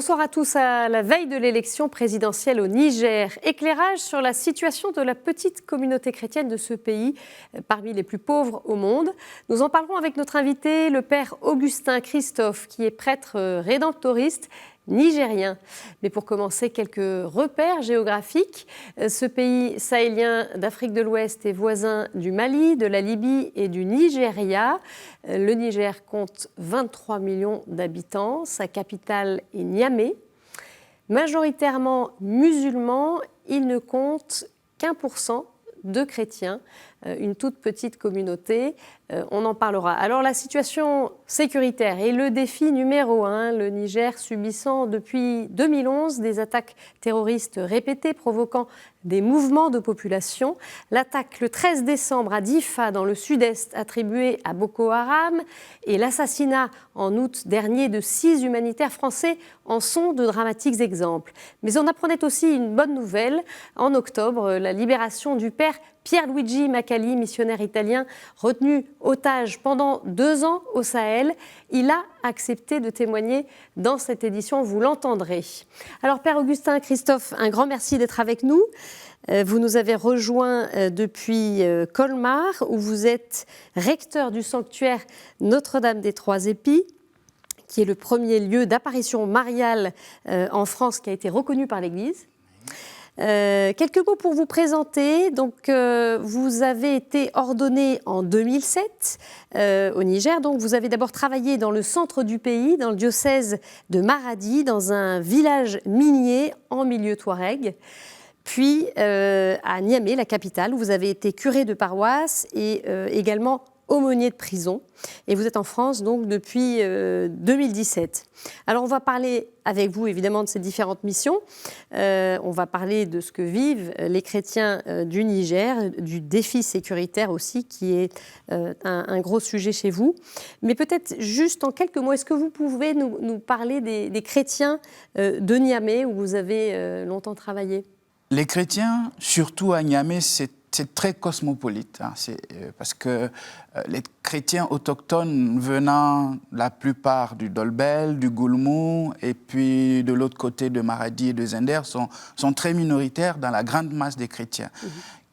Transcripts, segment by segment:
Bonsoir à tous. À la veille de l'élection présidentielle au Niger, éclairage sur la situation de la petite communauté chrétienne de ce pays, parmi les plus pauvres au monde. Nous en parlerons avec notre invité, le père Augustin Christophe, qui est prêtre rédemptoriste nigérien. Mais pour commencer, quelques repères géographiques. Ce pays sahélien d'Afrique de l'Ouest est voisin du Mali, de la Libye et du Nigeria. Le Niger compte 23 millions d'habitants. Sa capitale est Niamey. Majoritairement musulmans, il ne compte qu'1% de chrétiens, une toute petite communauté, on en parlera. Alors la situation sécuritaire est le défi numéro 1, le Niger subissant depuis 2011 des attaques terroristes répétées provoquant des mouvements de population. L'attaque le 13 décembre à Difa dans le sud-est attribuée à Boko Haram et l'assassinat en août dernier de 6 humanitaires français en sont de dramatiques exemples. Mais on apprenait aussi une bonne nouvelle en octobre, la libération du père Pierluigi Macali, missionnaire italien, retenu otage pendant 2 ans au Sahel. Il a accepté de témoigner dans cette édition, vous l'entendrez. Alors, Père Augustin Christophe, un grand merci d'être avec nous. Vous nous avez rejoint depuis Colmar, où vous êtes recteur du sanctuaire Notre-Dame des Trois Épis, qui est le premier lieu d'apparition mariale en France qui a été reconnu par l'Église. Quelques mots pour vous présenter. Donc, vous avez été ordonné en 2007 au Niger. Donc, vous avez d'abord travaillé dans le centre du pays, dans le diocèse de Maradi, dans un village minier en milieu touareg. Puis à Niamey, la capitale, où vous avez été curé de paroisse et également aumônier de prison. Et vous êtes en France donc depuis 2017. Alors on va parler avec vous évidemment de ces différentes missions. On va parler de ce que vivent les chrétiens du Niger, du défi sécuritaire aussi qui est un gros sujet chez vous. Mais peut-être juste en quelques mots, est-ce que vous pouvez nous parler des chrétiens de Niamey où vous avez longtemps travaillé ? Les chrétiens, surtout à Niamey, c'est très cosmopolite, hein. Parce que les chrétiens autochtones venant la plupart du Dolbel, du Goulmou et puis de l'autre côté de Maradi et de Zender sont très minoritaires dans la grande masse des chrétiens.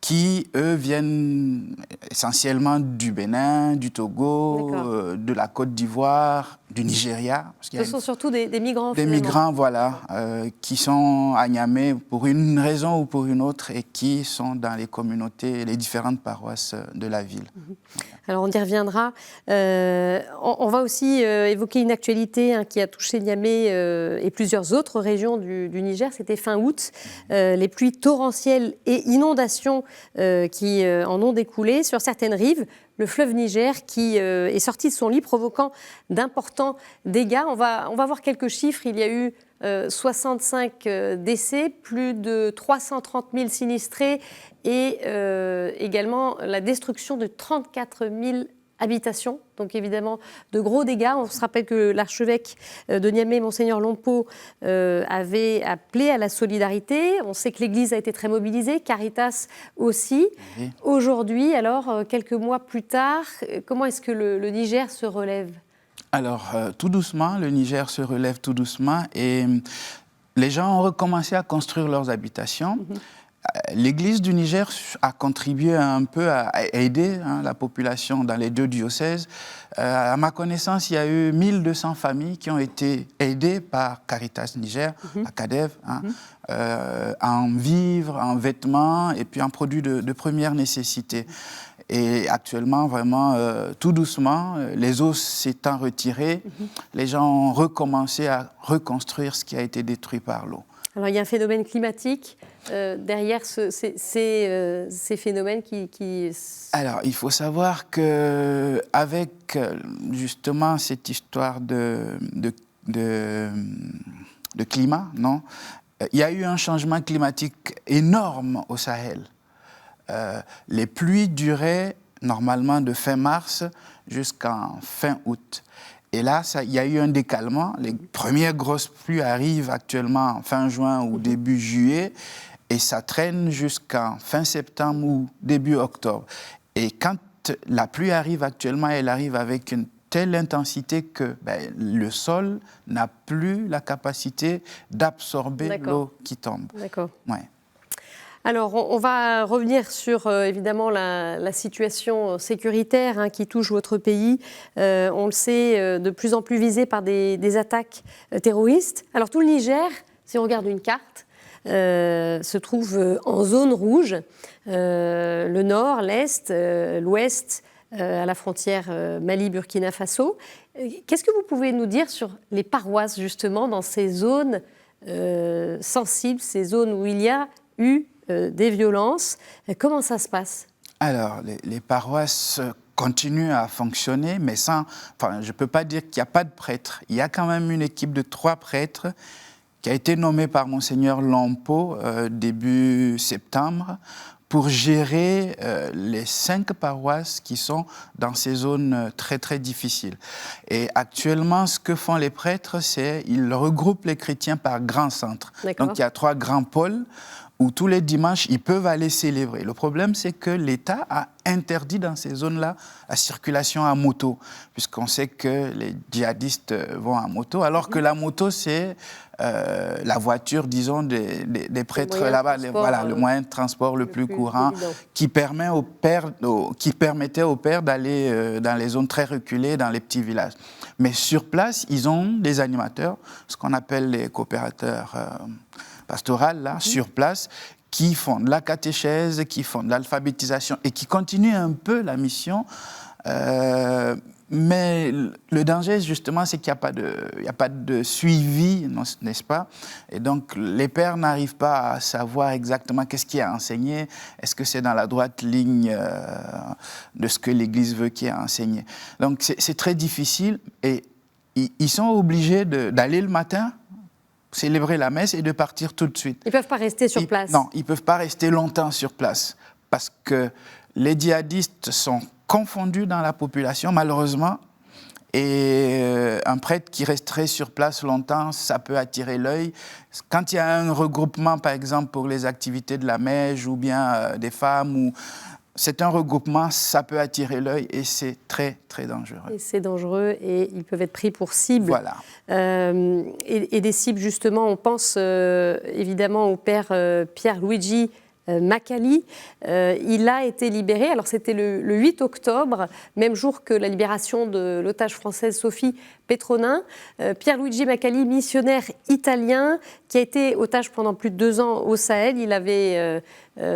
Qui, eux, viennent essentiellement du Bénin, du Togo, de la Côte d'Ivoire, du Nigeria. Parce Ce sont surtout des migrants. Des migrants, voilà, qui sont à Niamey pour une raison ou pour une autre et qui sont dans les communautés, les différentes paroisses de la ville. Alors, on y reviendra. On va aussi évoquer une actualité qui a touché Niamey et plusieurs autres régions du Niger. C'était fin août. Les pluies torrentielles et inondations qui en ont découlé sur certaines rives. Le fleuve Niger qui est sorti de son lit, provoquant d'importants dégâts. On va voir quelques chiffres. Il y a eu 65 décès, plus de 330 000 sinistrés et également la destruction de 34 000 habitations, donc évidemment de gros dégâts. On se rappelle que l'archevêque de Niamey, Monseigneur Lompo, avait appelé à la solidarité. On sait que l'Église a été très mobilisée, Caritas aussi. Oui. Aujourd'hui, alors, quelques mois plus tard, comment est-ce que le Niger se relève ? Alors, tout doucement, le Niger se relève tout doucement et les gens ont recommencé à construire leurs habitations. L'Église du Niger a contribué un peu à aider la population dans les 2 diocèses. À ma connaissance, il y a eu 1200 familles qui ont été aidées par Caritas Niger, la CADEV, en vivres, en vêtements et puis en produits de première nécessité. Et actuellement, vraiment, tout doucement, les eaux s'étant retirées, les gens ont recommencé à reconstruire ce qui a été détruit par l'eau. Alors, il y a un phénomène climatique derrière ces phénomènes qui... Alors, il faut savoir qu'avec justement cette histoire de climat, non, il y a eu un changement climatique énorme au Sahel. Les pluies duraient normalement de fin mars jusqu'en fin août. Et là, il y a eu un décalement. Les premières grosses pluies arrivent actuellement en fin juin ou début juillet et ça traîne jusqu'en fin septembre ou début octobre. Et quand la pluie arrive actuellement, elle arrive avec une telle intensité que le sol n'a plus la capacité d'absorber l'eau qui tombe. D'accord. Ouais. Alors, on va revenir sur, évidemment, la situation sécuritaire qui touche votre pays. On le sait, de plus en plus visé par des attaques terroristes. Alors, tout le Niger, si on regarde une carte, se trouve en zone rouge. Le nord, l'est, l'ouest, à la frontière Mali-Burkina Faso. Qu'est-ce que vous pouvez nous dire sur les paroisses, justement, dans ces zones sensibles, ces zones où il y a eu des violences? Comment ça se passe? Alors, les paroisses continuent à fonctionner, mais sans... Enfin, je ne peux pas dire qu'il n'y a pas de prêtres. Il y a quand même une équipe de 3 prêtres qui a été nommée par Monseigneur Lampo début septembre pour gérer les 5 paroisses qui sont dans ces zones très, très difficiles. Et actuellement, ce que font les prêtres, c'est qu'ils regroupent les chrétiens par grands centres. Donc, il y a 3 grands pôles où tous les dimanches, ils peuvent aller célébrer. Le problème, c'est que l'État a interdit dans ces zones-là la circulation à moto, puisqu'on sait que les djihadistes vont à moto, alors que la moto, c'est la voiture, disons, des prêtres là-bas, le moyen de transport le plus courant, qui permettait aux pères d'aller dans les zones très reculées, dans les petits villages. Mais sur place, ils ont des animateurs, ce qu'on appelle les coopérateurs pastorales, là, sur place, qui font de la catéchèse, qui font de l'alphabétisation et qui continuent un peu la mission. Mais le danger, justement, c'est qu'il n'y a pas de suivi, n'est-ce pas? Et donc, les pères n'arrivent pas à savoir exactement qu'est-ce qui est enseigné. Est-ce que c'est dans la droite ligne de ce que l'Église veut qu'il y ait enseigné? Donc, c'est très difficile et ils sont obligés d'aller le matin, célébrer la messe et de partir tout de suite. Ils ne peuvent pas rester sur place? Non, ils ne peuvent pas rester longtemps sur place parce que les djihadistes sont confondus dans la population, malheureusement, et un prêtre qui resterait sur place longtemps, ça peut attirer l'œil. Quand il y a un regroupement, par exemple, pour les activités de la mèche ou bien des femmes, c'est un regroupement, ça peut attirer l'œil et c'est très, très dangereux. Et c'est dangereux et ils peuvent être pris pour cible. Voilà. Et des cibles, justement, on pense évidemment au père Pierluigi Macali. Il a été libéré, alors c'était le 8 octobre, même jour que la libération de l'otage française Sophie Petronin. Pierluigi Macali, missionnaire italien, qui a été otage pendant plus de 2 ans au Sahel. Il avait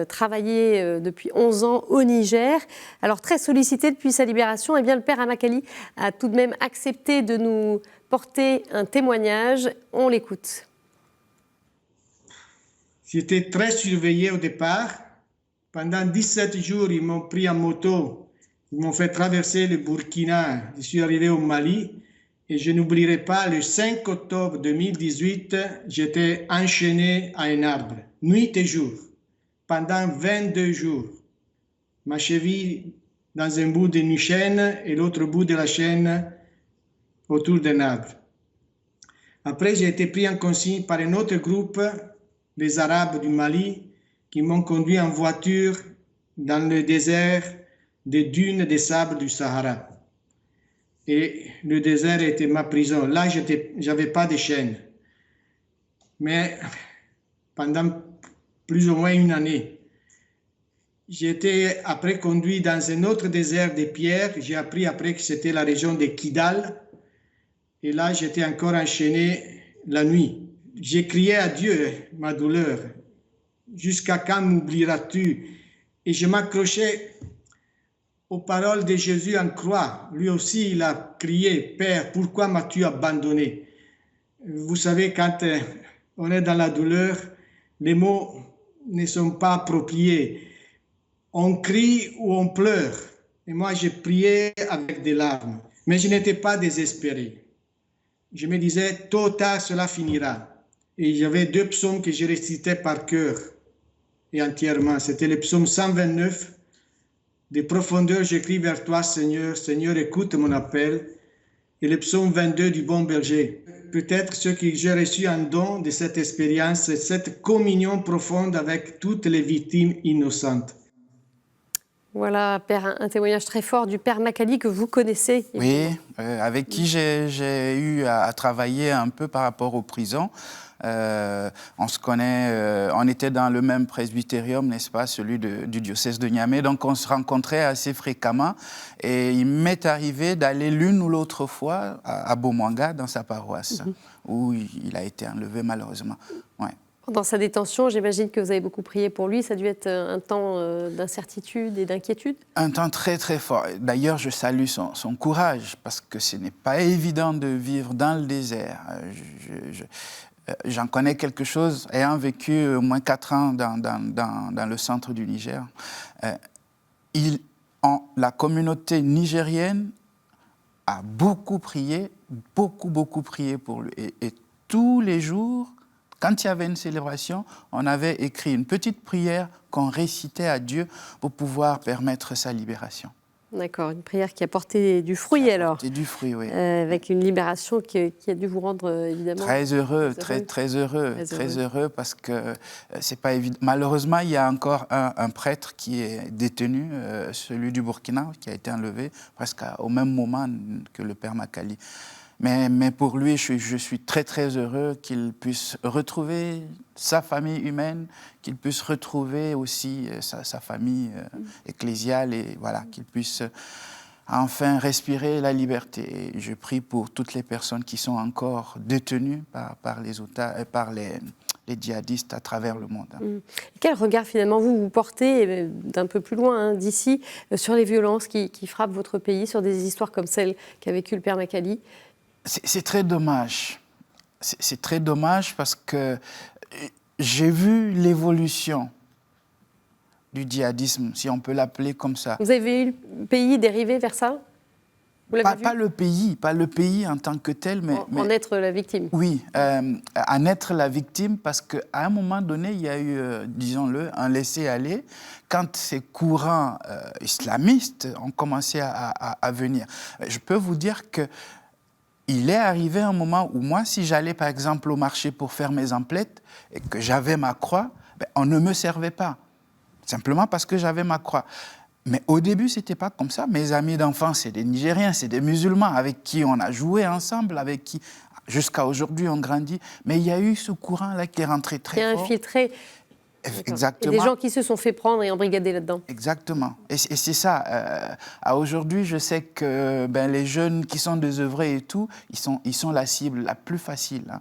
travaillé depuis 11 ans au Niger. Alors très sollicité depuis sa libération, eh bien, le père Macali a tout de même accepté de nous porter un témoignage. On l'écoute. J'étais très surveillé au départ. Pendant 17 jours, ils m'ont pris en moto. Ils m'ont fait traverser le Burkina. Je suis arrivé au Mali. Et je n'oublierai pas, le 5 octobre 2018, j'étais enchaîné à un arbre, nuit et jour, pendant 22 jours. Ma cheville dans un bout d'une chaîne et l'autre bout de la chaîne autour d'un arbre. Après, j'ai été pris en consigne par un autre groupe, les Arabes du Mali, qui m'ont conduit en voiture dans le désert des dunes des sables du Sahara. Et le désert était ma prison. Là, je n'avais pas de chaîne. Mais pendant plus ou moins 1 année, j'ai été après conduit dans un autre désert des pierres. J'ai appris après que c'était la région de Kidal. Et là, j'étais encore enchaîné la nuit. J'ai crié à Dieu ma douleur. Jusqu'à quand m'oublieras-tu? Et je m'accrochais aux paroles de Jésus en croix. Lui aussi, il a crié, Père, pourquoi m'as-tu abandonné? Vous savez, quand on est dans la douleur, les mots ne sont pas appropriés. On crie ou on pleure. Et moi, j'ai prié avec des larmes. Mais je n'étais pas désespéré. Je me disais, tôt ou tard, cela finira. Et il y avait 2 psaumes que je récitais par cœur et entièrement. C'était le psaume 129. Des profondeurs, j'écris vers toi, Seigneur. Seigneur, écoute mon appel. Et le psaume 22 du bon berger. Peut-être ce que j'ai reçu en don de cette expérience, c'est cette communion profonde avec toutes les victimes innocentes. Voilà, Père, un témoignage très fort du Père Makali que vous connaissez. Oui, avec qui j'ai eu à travailler un peu par rapport aux prisons. On se connaît, on était dans le même presbytérium, n'est-ce pas, celui du diocèse de Niamey, donc on se rencontrait assez fréquemment et il m'est arrivé d'aller l'une ou l'autre fois à Bomanga, dans sa paroisse, où il a été enlevé malheureusement. Ouais. Dans sa détention, j'imagine que vous avez beaucoup prié pour lui. Ça a dû être un temps d'incertitude et d'inquiétude. Un temps très très fort. D'ailleurs, je salue son courage, parce que ce n'est pas évident de vivre dans le désert. J'en connais quelque chose, ayant vécu au moins 4 ans dans le centre du Niger. La communauté nigérienne a beaucoup prié pour lui. Et tous les jours, quand il y avait une célébration, on avait écrit une petite prière qu'on récitait à Dieu pour pouvoir permettre sa libération. D'accord, une prière qui a porté du fruit alors. Porté du fruit, oui. Avec une libération qui a dû vous rendre évidemment très heureux, très heureux parce que c'est pas évident. Malheureusement, il y a encore un prêtre qui est détenu, celui du Burkina, qui a été enlevé presque au même moment que le Père Makali. Mais pour lui, je suis très heureux qu'il puisse retrouver sa famille humaine, qu'il puisse retrouver aussi sa famille ecclésiale et voilà, qu'il puisse enfin respirer la liberté. Et je prie pour toutes les personnes qui sont encore détenues par les djihadistes à travers le monde. Quel regard finalement vous portez d'un peu plus loin, d'ici, sur les violences qui frappent votre pays, sur des histoires comme celle qu'a vécue le Père Makali? C'est très dommage. C'est très dommage parce que j'ai vu l'évolution du djihadisme, si on peut l'appeler comme ça. Vous avez vu le pays dériver vers ça? Pas le pays en tant que tel, mais... En être la victime. Oui, en être la victime parce qu'à un moment donné, il y a eu, disons-le, un laisser-aller quand ces courants islamistes ont commencé à venir. Je peux vous dire que il est arrivé un moment où moi, si j'allais par exemple au marché pour faire mes emplettes et que j'avais ma croix, on ne me servait pas. Simplement parce que j'avais ma croix. Mais au début, ce n'était pas comme ça. Mes amis d'enfance, c'est des Nigériens, c'est des musulmans avec qui on a joué ensemble, avec qui, jusqu'à aujourd'hui, on grandit. Mais il y a eu ce courant-là qui est rentré très fort. Qui a infiltré. Exactement. Et des gens qui se sont fait prendre et embrigader là-dedans. Exactement. Et c'est ça. Aujourd'hui, je sais que les jeunes qui sont désœuvrés et tout, ils sont la cible la plus facile. Hein.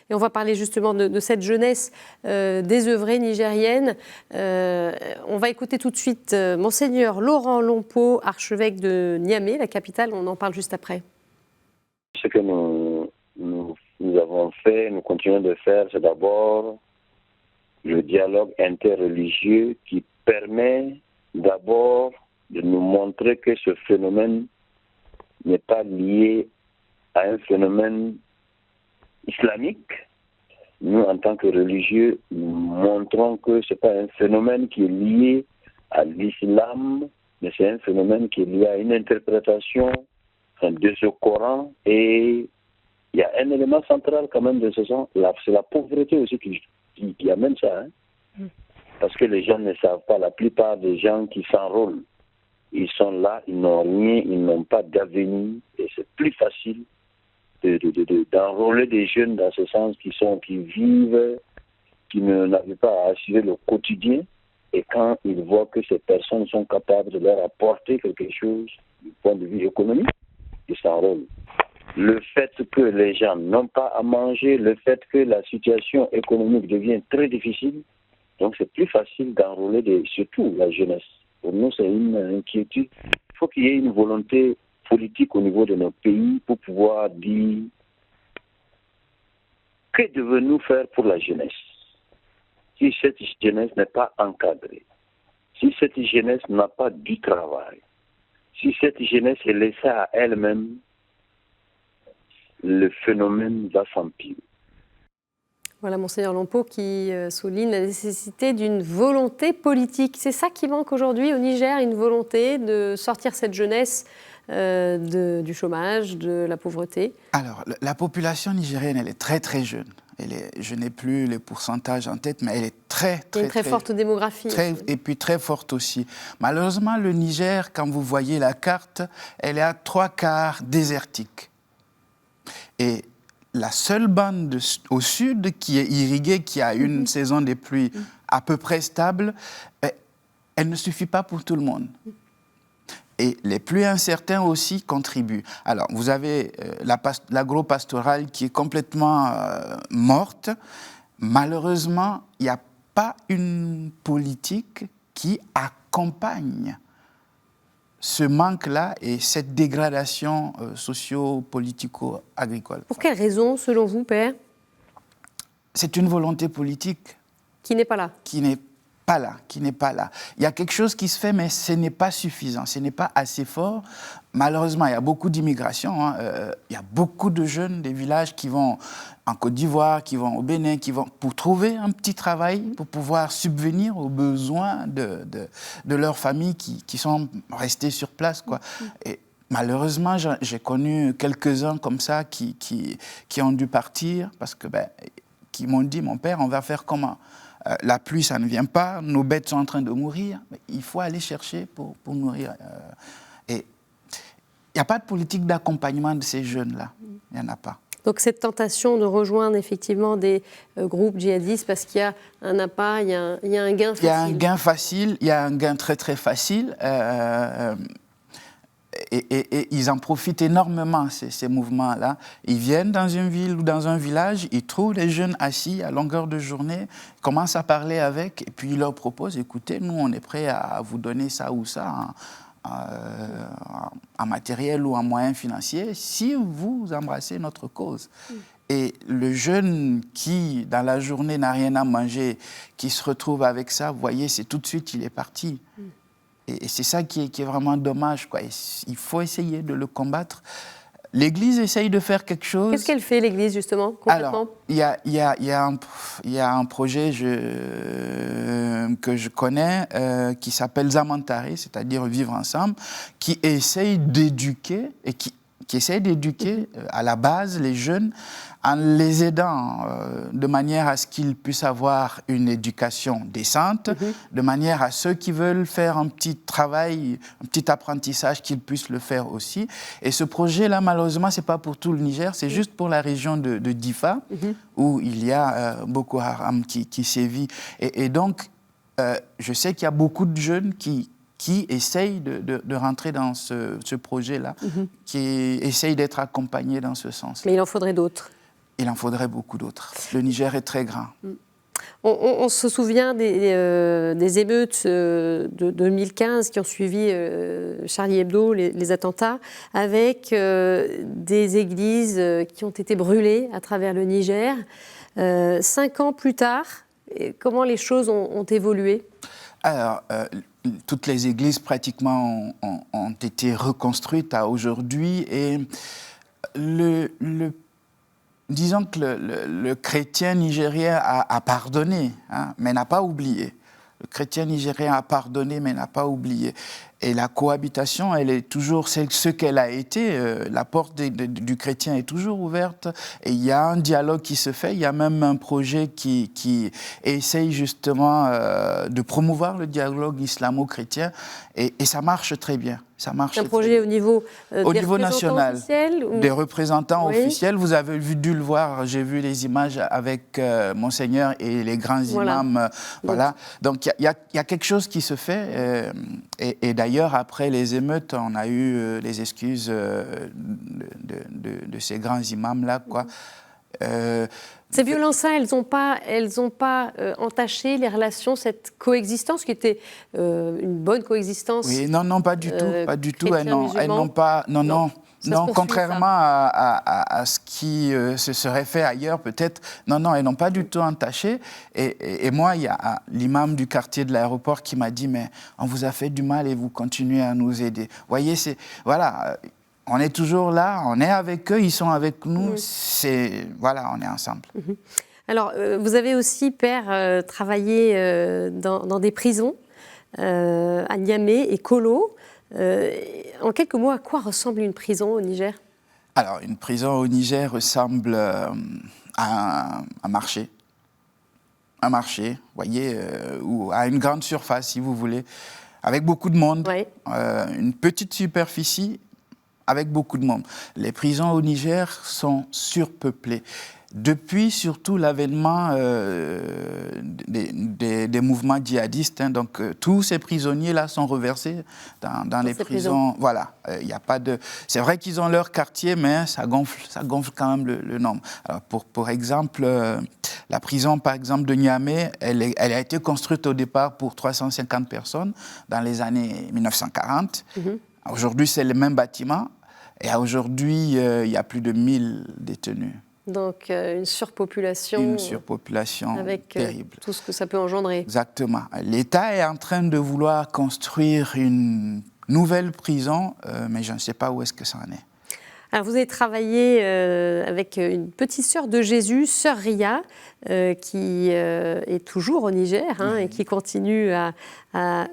Et on va parler justement de cette jeunesse désœuvrée nigérienne. On va écouter tout de suite Monseigneur Laurent Lompo, archevêque de Niamey, la capitale. On en parle juste après. Ce que nous avons fait, nous continuons de faire, c'est d'abord le dialogue interreligieux qui permet d'abord de nous montrer que ce phénomène n'est pas lié à un phénomène islamique. Nous, en tant que religieux, nous montrons que ce n'est pas un phénomène qui est lié à l'islam, mais c'est un phénomène qui est lié à une interprétation de ce Coran. Et il y a un élément central quand même de ce sens, c'est la pauvreté aussi qui amène ça. Hein. Parce que les gens ne savent pas, la plupart des gens qui s'enrôlent, ils sont là, ils n'ont rien, ils n'ont pas d'avenir, et c'est plus facile d'enrôler des jeunes dans ce sens qui vivent, qui n'arrivent pas à assurer le quotidien, et quand ils voient que ces personnes sont capables de leur apporter quelque chose du point de vue économique, ils s'enrôlent. Le fait que les gens n'ont pas à manger, le fait que la situation économique devient très difficile, donc c'est plus facile d'enrôler surtout la jeunesse. Pour nous, c'est une inquiétude. Il faut qu'il y ait une volonté politique au niveau de nos pays pour pouvoir dire que devons-nous faire pour la jeunesse si cette jeunesse n'est pas encadrée, si cette jeunesse n'a pas du travail, si cette jeunesse est laissée à elle-même, le phénomène va s'empirer. Voilà, Monseigneur Lompo qui souligne la nécessité d'une volonté politique. C'est ça qui manque aujourd'hui au Niger, une volonté de sortir cette jeunesse du chômage, de la pauvreté. Alors, la population nigérienne, elle est très très jeune. Je n'ai plus les pourcentages en tête, mais elle est très forte démographie. Et puis très forte aussi. Malheureusement, le Niger, quand vous voyez la carte, elle est à 3/4 désertique. Et la seule bande au sud qui est irriguée, qui a une saison des pluies à peu près stable, elle ne suffit pas pour tout le monde. Et les pluies incertains aussi contribuent. Alors, vous avez l'agro-pastorale qui est complètement morte. Malheureusement, il n'y a pas une politique qui accompagne ce manque-là et cette dégradation socio-politico-agricole. Pour quelles raisons, selon vous, Père? C'est une volonté politique. Qui n'est pas là. Qui n'est pas là. Il y a quelque chose qui se fait, mais ce n'est pas suffisant, ce n'est pas assez fort. Malheureusement, il y a beaucoup d'immigration. Il y a beaucoup de jeunes des villages qui vont en Côte d'Ivoire, qui vont au Bénin, qui vont pour trouver un petit travail, pour pouvoir subvenir aux besoins de leurs familles qui sont restées sur place, quoi. Et malheureusement, j'ai connu quelques-uns comme ça qui ont dû partir parce que, qui m'ont dit, mon père, on va faire comment ? La pluie, ça ne vient pas, nos bêtes sont en train de mourir, mais il faut aller chercher pour nourrir. Et il n'y a pas de politique d'accompagnement de ces jeunes-là, il n'y en a pas. Donc cette tentation de rejoindre effectivement des groupes djihadistes parce qu'il y a un appât, il y a un gain facile. Il y a un gain facile, il y a un gain très très facile. Et ils en profitent énormément, ces mouvements-là. Ils viennent dans une ville ou dans un village, ils trouvent les jeunes assis à longueur de journée, commencent à parler avec, et puis ils leur proposent, écoutez, nous, on est prêts à vous donner ça ou ça en matériel ou en moyens financiers, si vous embrassez notre cause. Et le jeune qui, dans la journée, n'a rien à manger, qui se retrouve avec ça, vous voyez, c'est tout de suite, il est parti. Et c'est ça qui est vraiment dommage, quoi. Il faut essayer de le combattre. L'Église essaye de faire quelque chose. Qu'est-ce qu'elle fait, l'Église, justement, concrètement ? Alors, il y a un projet que je connais qui s'appelle Zamantare, c'est-à-dire Vivre ensemble, qui essaye d'éduquer et qui essaye d'éduquer à la base les jeunes en les aidant de manière à ce qu'ils puissent avoir une éducation décente, de manière à ceux qui veulent faire un petit travail, un petit apprentissage, qu'ils puissent le faire aussi. Et ce projet-là, malheureusement, ce n'est pas pour tout le Niger, c'est juste pour la région de Difa, où il y a Boko Haram qui sévit. Et donc, je sais qu'il y a beaucoup de jeunes qui essayent de rentrer dans ce projet-là, qui essayent d'être accompagnés dans ce sens. Mais il en faudrait d'autres. Il en faudrait beaucoup d'autres. Le Niger est très grand. On se souvient des émeutes de 2015 qui ont suivi Charlie Hebdo, les attentats, avec des églises qui ont été brûlées à travers le Niger. 5 ans plus tard, comment les choses ont évolué ? Alors, toutes les églises pratiquement ont été reconstruites à aujourd'hui et disons que le chrétien nigérien a pardonné, hein, mais n'a pas oublié. Le chrétien nigérien a pardonné, mais n'a pas oublié. Et la cohabitation, elle est toujours ce qu'elle a été. La porte du chrétien est toujours ouverte. Et il y a un dialogue qui se fait. Il y a même un projet qui essaye justement de promouvoir le dialogue islamo-chrétien. Et ça marche très bien. Ça marche. Un projet au niveau national, des représentants oui. officiels. Vous avez dû le voir. J'ai vu les images avec Monseigneur et les grands imams. Voilà. Donc il y a quelque chose qui se fait. Et d'ailleurs, après les émeutes, on a eu les excuses de ces grands imams-là, quoi. Ces violences-là, elles n'ont pas entaché les relations, cette coexistence qui était une bonne coexistence. Oui, non, pas du tout, pas du tout. Elles n'ont pas, non, contrairement à ce qui se serait fait ailleurs, peut-être. Non, elles n'ont pas du tout entaché. Et moi, il y a l'imam du quartier de l'aéroport qui m'a dit, mais on vous a fait du mal et vous continuez à nous aider. Vous voyez, voilà. On est toujours là, on est avec eux, ils sont avec nous, voilà, on est ensemble. Alors, vous avez aussi, Père, travaillé dans des prisons, à Niamey et Kolo. En quelques mots, à quoi ressemble une prison au Niger ? Alors, une prison au Niger ressemble à un marché. Un marché, vous voyez, ou à une grande surface, si vous voulez, avec beaucoup de monde. Oui. Une petite superficie avec beaucoup de monde. Les prisons au Niger sont surpeuplées. Depuis surtout l'avènement des mouvements djihadistes, hein, donc tous ces prisonniers-là sont reversés dans les prisons. Voilà, il y a pas de. C'est vrai qu'ils ont leur quartier, mais ça gonfle quand même le nombre. Alors pour exemple, la prison par exemple de Niamey, elle a été construite au départ pour 350 personnes dans les années 1940. Aujourd'hui, c'est le même bâtiment, et aujourd'hui, il y a plus de 1000 détenus. Donc une surpopulation. Une surpopulation avec terrible. Tout ce que ça peut engendrer. Exactement. L'État est en train de vouloir construire une nouvelle prison, mais je ne sais pas où est-ce que ça en est. Alors vous avez travaillé avec une petite sœur de Jésus, sœur Ria, qui est toujours au Niger et qui continue à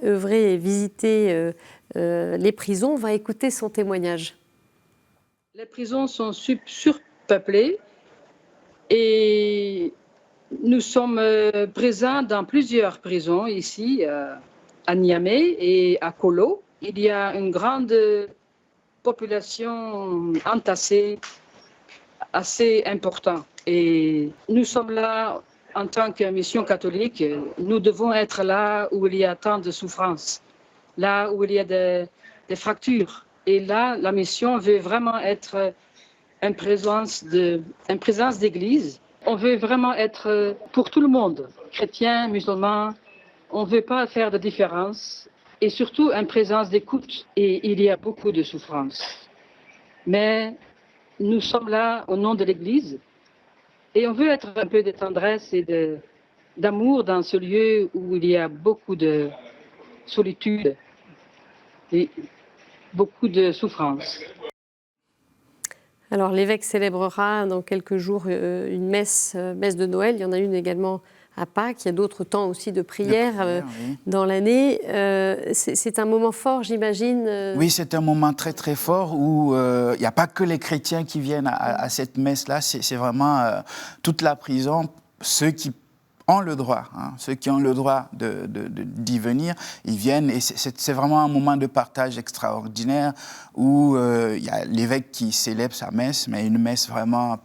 œuvrer et visiter les prisons. On va écouter son témoignage. Les prisons sont surpeuplées. Et nous sommes présents dans plusieurs prisons ici, à Niamey et à Kolo. Il y a une grande population entassée, assez importante. Et nous sommes là en tant que mission catholique. Nous devons être là où il y a tant de souffrances, là où il y a des fractures. Et là, la mission veut vraiment être une présence d'église. On veut vraiment être pour tout le monde, chrétiens, musulmans. On ne veut pas faire de différence. Et surtout, une présence d'écoute. Et il y a beaucoup de souffrance. Mais nous sommes là au nom de l'église. Et on veut être un peu de tendresse et d'amour dans ce lieu où il y a beaucoup de solitude et beaucoup de souffrance. Alors l'évêque célébrera dans quelques jours une messe de Noël. Il y en a une également à Pâques. Il y a d'autres temps aussi de prière oui. dans l'année. C'est un moment fort, j'imagine. Oui, c'est un moment très très fort où il n'y a pas que les chrétiens qui viennent à cette messe-là. C'est vraiment toute la prison, ceux qui ont le droit, ceux qui ont le droit d'y venir, ils viennent, et c'est vraiment un moment de partage extraordinaire où il y a l'évêque qui célèbre sa messe, mais une messe vraiment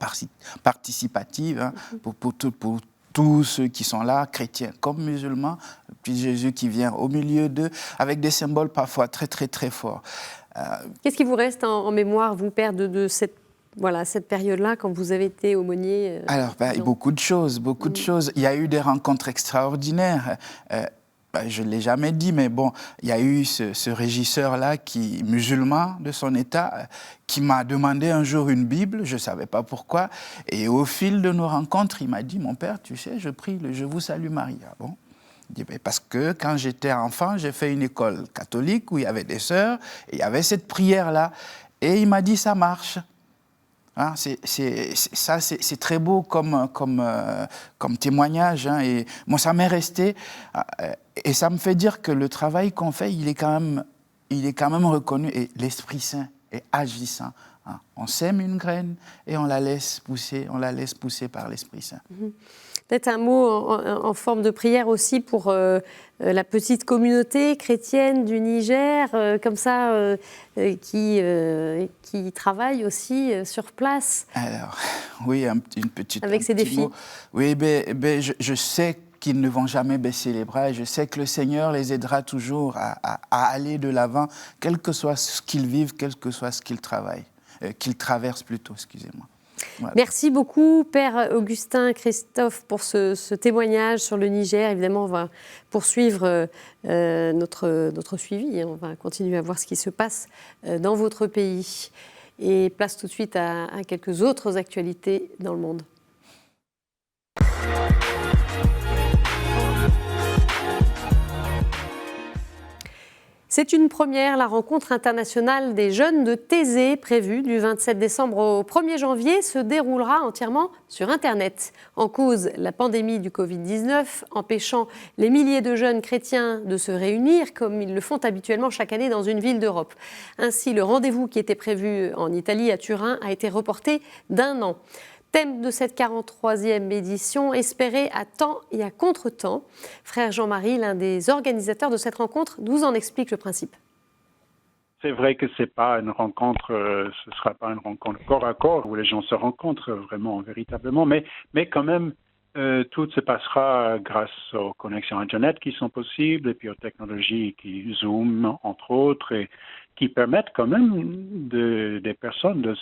participative pour tous ceux qui sont là, chrétiens comme musulmans, puis Jésus qui vient au milieu d'eux, avec des symboles parfois très très très forts. Qu'est-ce qui vous reste en mémoire, vous, Père, de cette période-là, quand vous avez été aumônier? Alors, beaucoup de choses. Il y a eu des rencontres extraordinaires. Je ne l'ai jamais dit, mais bon, il y a eu ce régisseur-là, musulman de son état, qui m'a demandé un jour une Bible, je ne savais pas pourquoi, et au fil de nos rencontres, il m'a dit, mon père, tu sais, je prie le « Je vous salue Marie ». Ah bon? Parce que quand j'étais enfant, j'ai fait une école catholique où il y avait des sœurs, et il y avait cette prière-là, et il m'a dit, ça marche. C'est très beau comme témoignage, et moi ça m'est resté, et ça me fait dire que le travail qu'on fait, il est quand même reconnu, et l'Esprit Saint est agissant. On sème une graine et on la laisse pousser par l'Esprit Saint. Peut-être un mot en forme de prière aussi pour la petite communauté chrétienne du Niger, comme ça, qui travaille aussi sur place. Alors, oui, une petite... Avec ses défis. Mot. Oui, je sais qu'ils ne vont jamais baisser les bras, et je sais que le Seigneur les aidera toujours à aller de l'avant, quel que soit ce qu'ils vivent, quel que soit ce qu'ils travaillent, qu'ils traversent plutôt, excusez-moi. Voilà. Merci beaucoup, Père Augustin Christophe, pour ce témoignage sur le Niger. Évidemment, on va poursuivre notre suivi. On va continuer à voir ce qui se passe dans votre pays. Et place tout de suite à quelques autres actualités dans le monde. C'est une première, la rencontre internationale des jeunes de Thésée, prévue du 27 décembre au 1er janvier, se déroulera entièrement sur Internet. En cause, la pandémie du Covid-19, empêchant les milliers de jeunes chrétiens de se réunir, comme ils le font habituellement chaque année dans une ville d'Europe. Ainsi, le rendez-vous qui était prévu en Italie, à Turin, a été reporté d'1 an. Thème de cette 43e édition, espéré à temps et à contre-temps. Frère Jean-Marie, l'un des organisateurs de cette rencontre, nous en explique le principe. C'est vrai que c'est pas une rencontre, ce sera pas une rencontre corps à corps où les gens se rencontrent vraiment, véritablement, mais quand même, tout se passera grâce aux connexions Internet qui sont possibles et puis aux technologies qui Zoom, entre autres, et qui permettent quand même des personnes de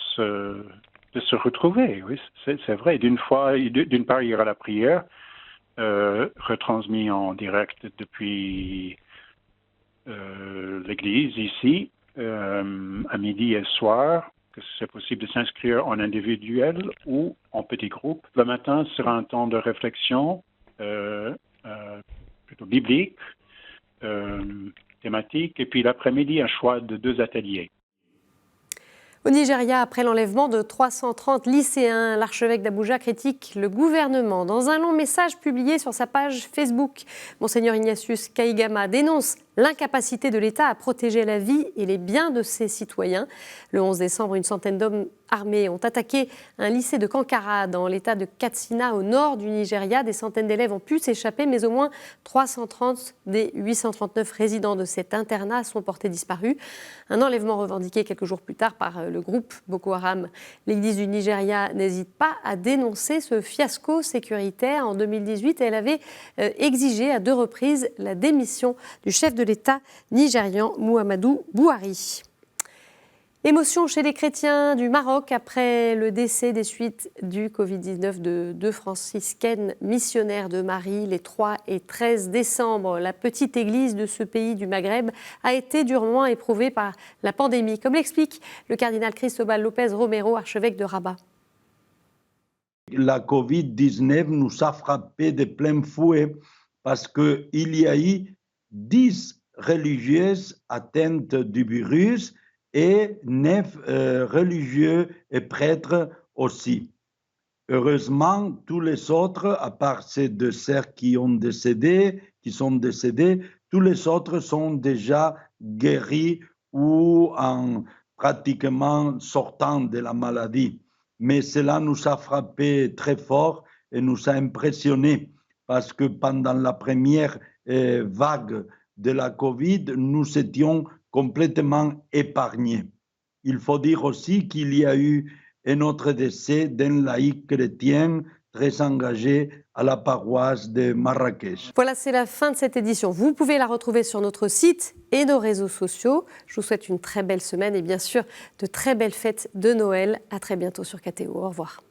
se retrouver. Oui, c'est vrai. D'une part, il y aura la prière, retransmise en direct depuis l'église ici, à midi et soir, que c'est possible de s'inscrire en individuel ou en petit groupe. Le matin sera un temps de réflexion plutôt biblique, thématique, et puis l'après-midi, un choix de 2 ateliers. Au Nigeria, après l'enlèvement de 330 lycéens, l'archevêque d'Abuja critique le gouvernement. Dans un long message publié sur sa page Facebook, Monseigneur Ignatius Kaigama dénonce l'incapacité de l'État à protéger la vie et les biens de ses citoyens. Le 11 décembre, une centaine d'hommes armés ont attaqué un lycée de Kankara dans l'état de Katsina au nord du Nigeria. Des centaines d'élèves ont pu s'échapper, mais au moins 330 des 839 résidents de cet internat sont portés disparus. Un enlèvement revendiqué quelques jours plus tard par le groupe Boko Haram. L'Église du Nigeria n'hésite pas à dénoncer ce fiasco sécuritaire. En 2018, elle avait exigé à 2 reprises la démission du chef de l'État nigérian Muhammadu Buhari. Émotion chez les chrétiens du Maroc après le décès des suites du Covid-19 de 2 franciscaines missionnaires de Marie les 3 et 13 décembre. La petite église de ce pays du Maghreb a été durement éprouvée par la pandémie, comme l'explique le cardinal Cristobal López Romero, archevêque de Rabat. La Covid-19 nous a frappé de plein fouet parce qu'il y a eu 10 religieuses atteintes du virus et 9 religieux et prêtres aussi. Heureusement, tous les autres, à part ces 2 sœurs qui sont décédées, tous les autres sont déjà guéris ou en pratiquement sortant de la maladie. Mais cela nous a frappé très fort et nous a impressionnés parce que pendant la première vague de la Covid, nous étions complètement épargnés. Il faut dire aussi qu'il y a eu un autre décès d'un laïc chrétien très engagé à la paroisse de Marrakech. Voilà, c'est la fin de cette édition. Vous pouvez la retrouver sur notre site et nos réseaux sociaux. Je vous souhaite une très belle semaine et bien sûr de très belles fêtes de Noël. À très bientôt sur KTO. Au revoir.